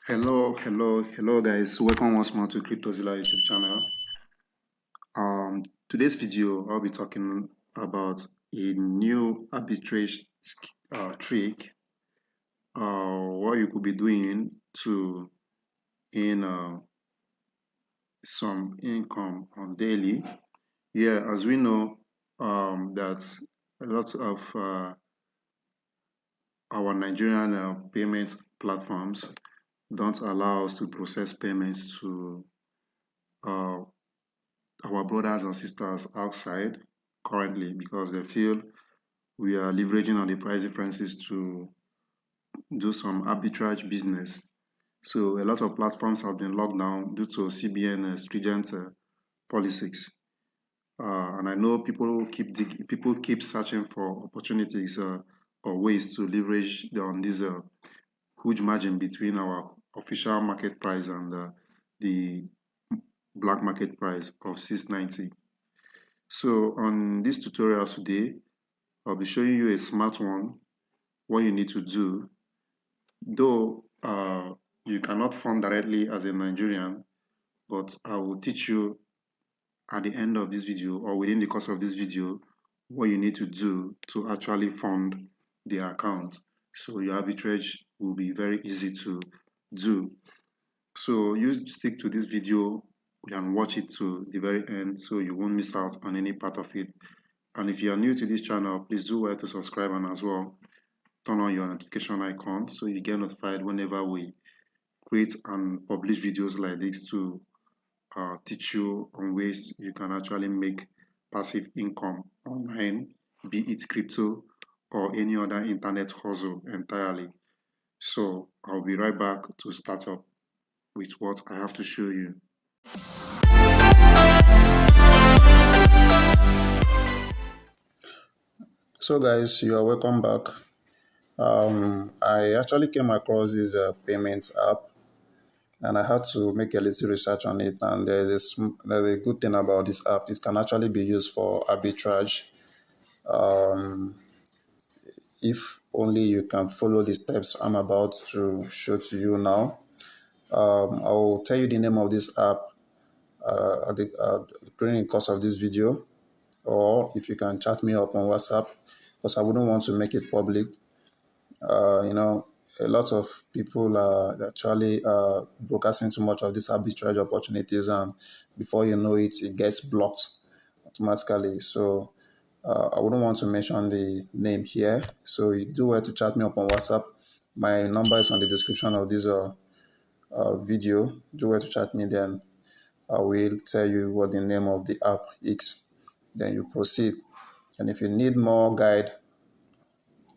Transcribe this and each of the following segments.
Hello, guys. Welcome once more to CryptoZilla YouTube channel. Today's video, I'll be talking about a new arbitrage trick, what you could be doing to earn some income on daily. Yeah, as we know, that a lot of our Nigerian payment platforms don't allow us to process payments to uh, our brothers and sisters outside currently because they feel we are leveraging on the price differences to do some arbitrage business. So a lot of platforms have been locked down due to CBN stringent policies. And I know people keep searching for opportunities or ways to leverage on this huge margin between our official market price and the black market price of 690. So on this tutorial today, I'll be showing you a smart one, what you need to do. Though you cannot fund directly as a Nigerian, but I will teach you at the end of this video or within the course of this video what you need to do to actually fund the account. So your arbitrage will be very easy to do. So you stick to this video and watch it to the very end so you won't miss out on any part of it. And if you are new to this channel, please do well to subscribe and as well turn on your notification icon so you get notified whenever we create and publish videos like this to teach you on ways you can actually make passive income online, be it crypto or any other internet hustle entirely. So I'll be right back to start up with what I have to show you. So guys, you are welcome back. I actually came across this payments app and I had to make a little research on it. And there's a good thing about this app. It can actually be used for arbitrage. If only you can follow the steps I'm about to show to you now. I will tell you the name of this app during the course of this video, or if you can chat me up on WhatsApp, because I wouldn't want to make it public. You know, a lot of people are actually broadcasting too much of these arbitrage opportunities, and before you know it, it gets blocked automatically. So I wouldn't want to mention the name here. So you do well to chat me up on WhatsApp. My number is on the description of this video. Do well to chat me, then I will tell you what the name of the app is. Then you proceed. And if you need more guide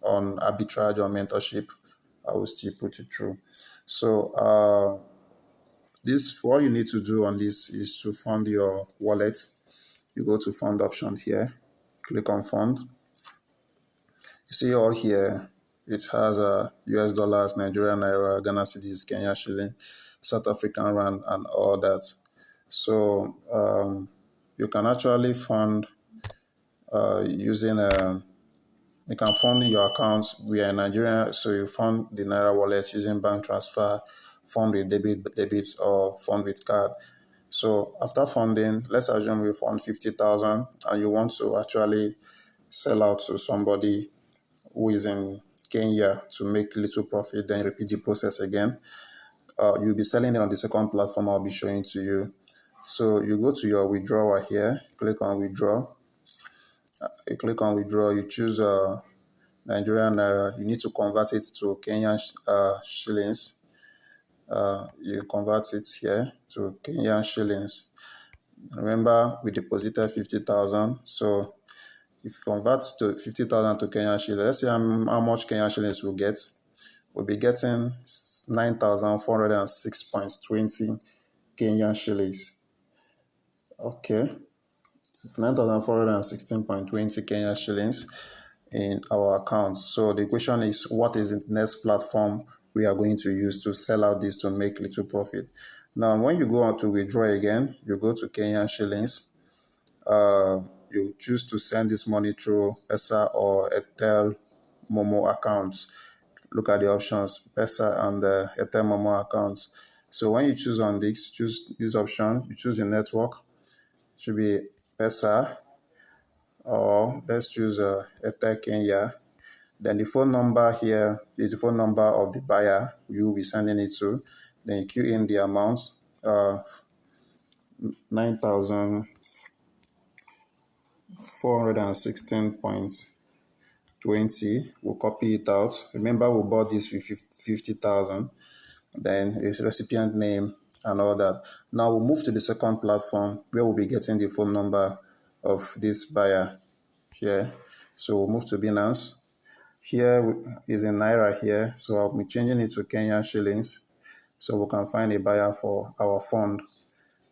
on arbitrage or mentorship, I will still put it through. So this what you need to do on this is to fund your wallet. You go to fund option here, click on fund. You see all here, it has US dollars, Nigerian naira, Ghana cedis, Kenya shilling, South African rand, and all that. So you can actually fund using you can fund your account. We are in Nigeria, so you fund the Naira wallet using bank transfer, fund with debit, or fund with card. So after funding, let's assume you fund 50,000 and you want to actually sell out to somebody who is in Kenya to make little profit, then repeat the process again. You'll be selling it on the second platform I'll be showing to you. So you go to your withdrawal here, click on withdraw. You click on withdraw, you choose Nigerian naira. You need to convert it to Kenyan shillings. You convert it here to Kenyan shillings. Remember, we deposited 50,000. So if you convert to 50,000 to Kenyan shillings, let's see how much Kenyan shillings we'll get. We'll be getting 9,406.20 Kenyan shillings. Okay. 9,416.20 Kenyan shillings in our account. So the question is, what is the next platform we are going to use to sell out this to make little profit? Now, when you go on to withdraw again, you go to Kenyan shillings. You choose to send this money through ESA or Airtel Momo accounts. look at the options, Pesa and Airtel Momo accounts. So when you choose on this, choose this option, you choose the network, it should be Pesa, or let's choose Airtel Kenya. Then the phone number here is the phone number of the buyer you will be sending it to. Then you key in the amount, 9,416.20. We'll copy it out. Remember, we bought this with 50,000. Then its recipient name and all that. Now we'll move to the second platform where we'll be getting the phone number of this buyer here. So we'll move to Binance. Here is in Naira here, so I'll be changing it to Kenyan shillings so we can find a buyer for our fund.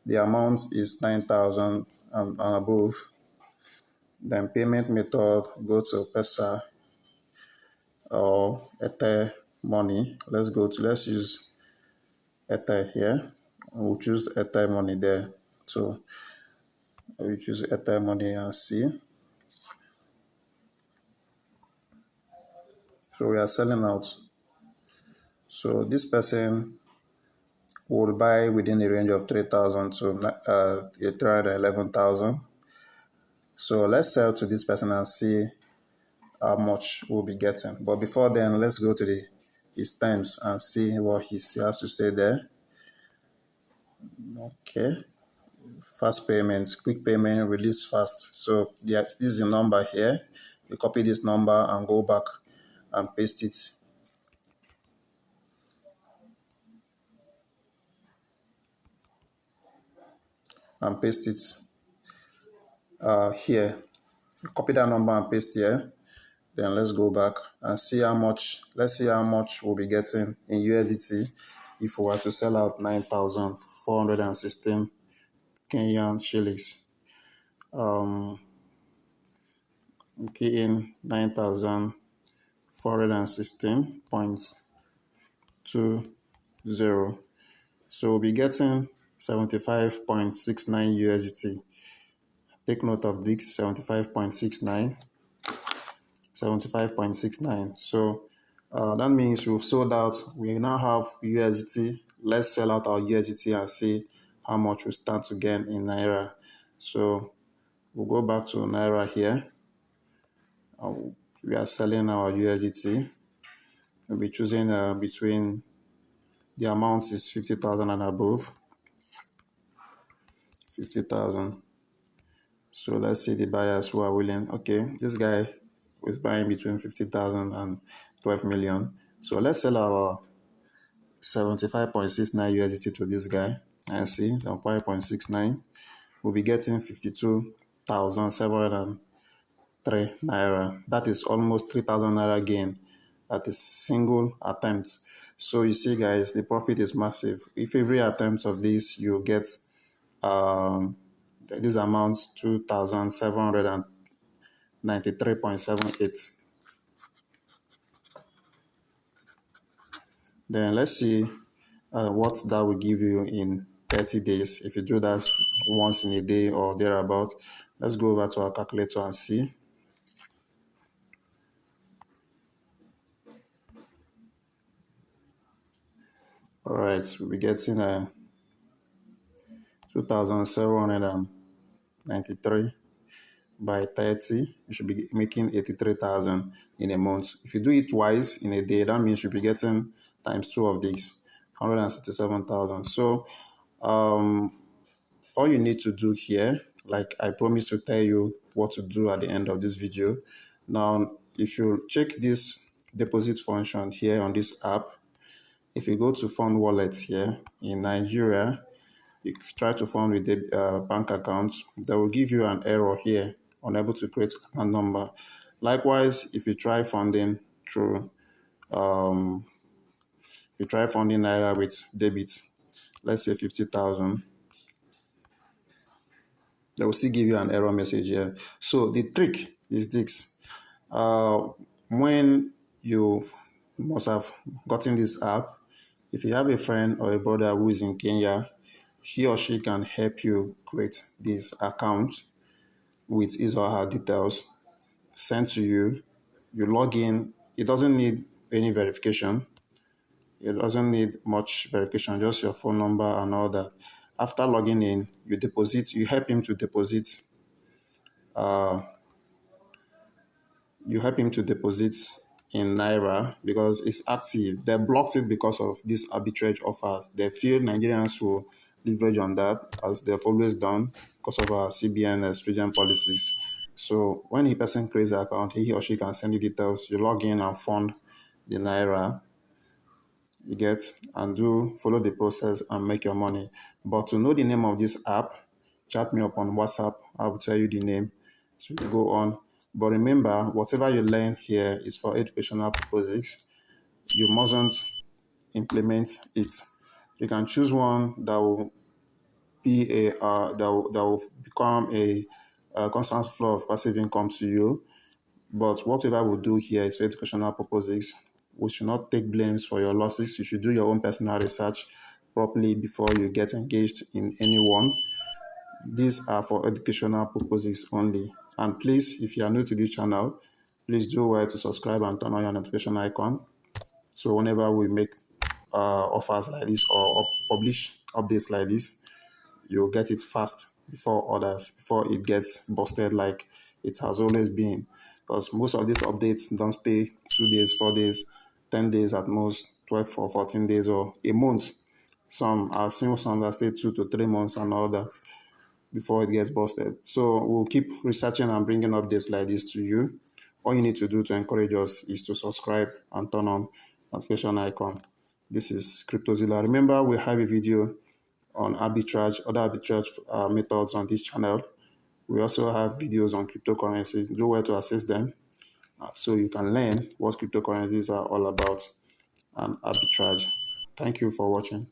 The amount is 9,000 and above. Then payment method, go to Pesa or Ether money. Let's use Ether here. We'll choose Ether money there. So we choose Ether money and see. So we are selling out. So this person will buy within the range of 3,000 to 311,000. So let's sell to this person and see how much we'll be getting. But before then, let's go to his terms and see what he has to say there. Okay. Fast payments, quick payment, release fast. So this is the number here. You copy this number and go back and paste it. And paste it here. Copy that number and paste here. Then let's go back and see how much. Let's see how much we'll be getting in USDT if we were to sell out 9,416 Kenyan shillings. Okay, in 9,416.20. So we'll be getting 75.69 USDT. Take note of this, 75.69. So that means we've sold out. We now have USDT. Let's sell out our USDT and see how much we stand to gain in Naira. So we'll go back to Naira here. We are selling our USDT. We'll be choosing between the amount is 50,000 and above. 50,000. So let's see the buyers who are willing. Okay, this guy is buying between 50,000 and 12 million. So let's sell our 75.69 USDT to this guy and see 75.69. We'll be getting 52,703 Naira. That is almost 3,000 Naira gain at a single attempt. So you see, guys, the profit is massive. If every attempt of this you get this amounts 2,793.78. Then let's see what that will give you in 30 days if you do that once in a day or thereabout. Let's go over to our calculator and see. All right, we'll be getting 2,793 by 30. You should be making 83,000 in a month. If you do it twice in a day, that means you'll be getting times 2 of these, 167,000. So all you need to do here, like I promised to tell you what to do at the end of this video. Now, if you check this deposit function here on this app, if you go to fund wallet here in Nigeria, you try to fund with the bank account, that will give you an error here, unable to create account number. Likewise, if you try funding through, Naira with debit, let's say 50,000, they will still give you an error message here. So the trick is this. When you must have gotten this app, if you have a friend or a brother who is in Kenya, he or she can help you create this account with his or her details sent to you. You log in. It doesn't need any verification. It doesn't need much verification, just your phone number and all that. After logging in, you help him to deposit you help him to deposit in Naira because it's active. They blocked it because of these arbitrage offers. They feel Nigerians will leverage on that as they've always done because of our CBN stringent policies. So when a person creates an account, he or she can send you details. You log in and fund the Naira you get and do follow the process and make your money. But to know the name of this app, chat me up on WhatsApp. I will tell you the name. So you go on. But remember, whatever you learn here is for educational purposes. You mustn't implement it. You can choose one that will be that will become a constant flow of passive income to you. But whatever we do here is for educational purposes. We should not take blames for your losses. You should do your own personal research properly before you get engaged in anyone. These are for educational purposes only. And please, if you are new to this channel, please do well to subscribe and turn on your notification icon. So whenever we make offers like this or publish updates like this, you'll get it fast before others, before it gets busted like it has always been. Because most of these updates don't stay 2 days, 4 days, 10 days at most, 12 or 14 days or a month. I've seen some that stay 2 to 3 months and all that before it gets busted. So we'll keep researching and bringing updates like this to you. All you need to do to encourage us is to subscribe and turn on notification icon. This is CryptoZilla. Remember, we have a video on arbitrage, other arbitrage methods on this channel. We also have videos on cryptocurrency. Do where to access them so you can learn what cryptocurrencies are all about and arbitrage. Thank you for watching.